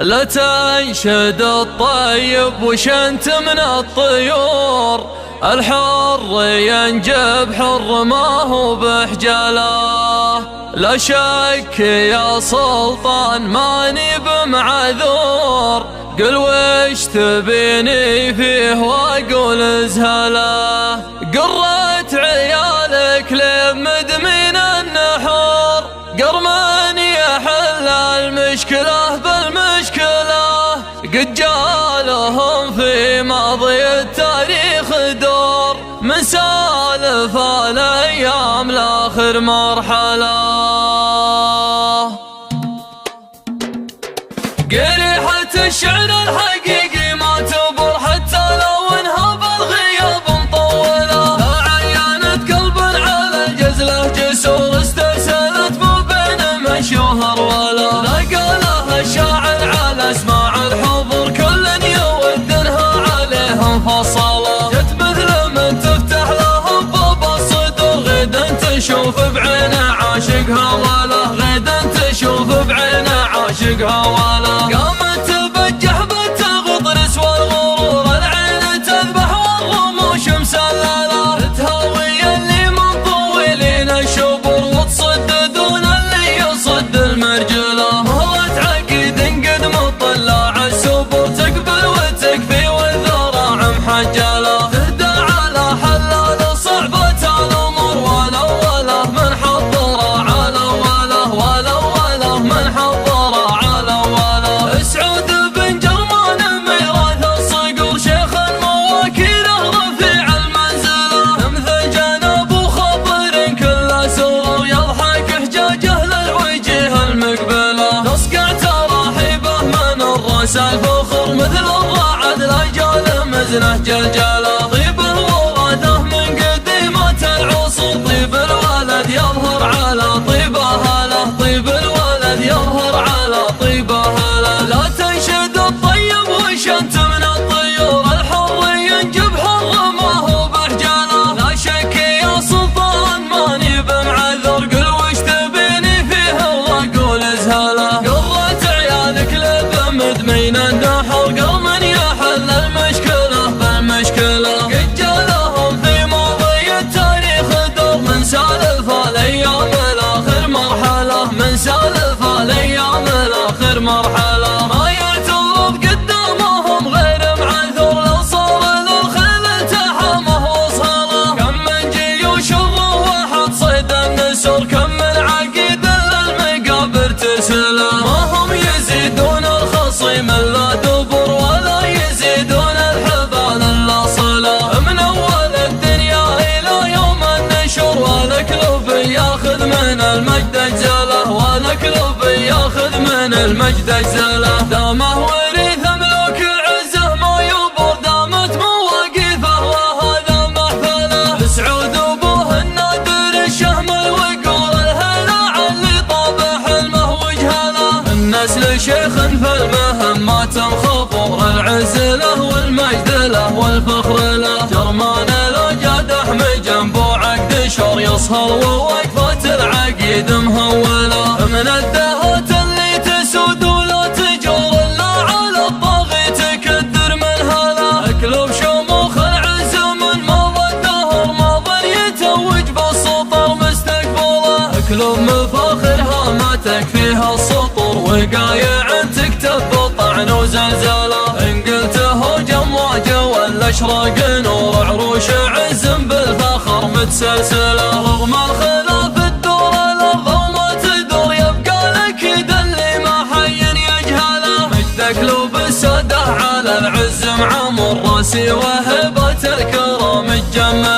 لا تنشد الطيب وش انت من الطيور، الحر ينجب حر ما هو بحجاله. لا شك يا سلطان ماني بمعذور، قل وش تبيني فيه واقول ازهله. قرت عيالك لمدمن النحور، قرمن يحل المشكلة بالمشكلة. قد جالهم في ماضي التاريخ دور، من سالف الايام لاخر مرحلة. قريحة الشعر الحقيقي ما تبر حتى لو انها بالغياب مطولة. لا عينت قلب على الجزلة جسور استرسلت مو بين مشوهر ولا. لا قالها الشاعر على اسماع الحضور كل يود انها عليهم فصلة. جت مثل من تفتح لهم باب الصدور، غدا تشوف بعينه عاشقها ولا. غدا تشوف بعينه عاشقها ولا. قامت تبجح بالتغطرس والغرور، العين تذبح والرموش مسللة. تهاوي اللي من طويلين الشبور، وتصددون اللي يصد المرجلة. مهلة عقيد قد مطلع السبور، تقبل وتكفي والذراع محجلة. تهدى على حلال صعبة الامور، ولو وله من حضر على وله. ولو وله من حضر على وله. سعود بن جرمان ميراث الصقور، شيخ المواكيل رفيع المنزلة. مثل جناب وخطر كل سرور، يضحك حجاجه للوجه المقبلة. تصقع تراحيبه من الراس الفخر، مثل الرعد لا جال مزنه جلجلة. طيب الوراثه من قديمة العصور، طيب الولد يظهر على طيبها له. طيب الولد يظهر على طيبها له. لا تنشد الطيب وش انت من الطيور، الحر ينجب حر ما هو بحجاله. لا شك يا سلطان ماني بمعذر، قل وش تبيني فيه واقول ازهله. قرت عيالك لبمدمين النحر، قرمن يحل المشكلة بالمشكلة. قد جالهم في ماضي التاريخ دور، من سالف الايام لاخر مرحلة. من سالف الايام لاخر مرحلة. ما يعترض قدامهم غير معذور، لو صار للخيل تحامه وصهله. كم من جيوش الروح صيد النسور، كم من عقيد للمقابر تسله. ما هم يزيدون الخصيم الا دبر، ولا يزيدون الحبال الا صله. من اول الدنيا الى يوم النشور، والكلب ياخذ من المجد اجزله. والكلب ياخذ من المجد اجزله. دامه وريث ملوك العزه ما يبر، دامت مواقفه وهذا محفله. سعود ابوه النادر الشهم الوقور، الهلع اللي طاب حلمه وجهله. النسل شيخ فالمهم ما تنخبر، العز له والمجد له والفخر له. جرمان لو جادح من جنبه عقد شور، يصهر ووقفة العقيد مهوله. من الدهات اللي تسود ولا تجور، الا على الطاغي تكدر من هلا. اكلب شموخ العز من مضى الدهر، ماض يتوج بالسطر مستقبله. اكلب مفاخر هامتك فيها السطور، وقايع تكتب بالطعن وزلزله. ان قلته جمواجه ولا اشراق نور، عروش عز بالفخر متسلسله. رغم الخلاف الدور الارض وما تدور، يبقى لك اللي ما حي يجهله. مجدك لو بالسده على العز معمر، راسي وهبة الكرم تجمل.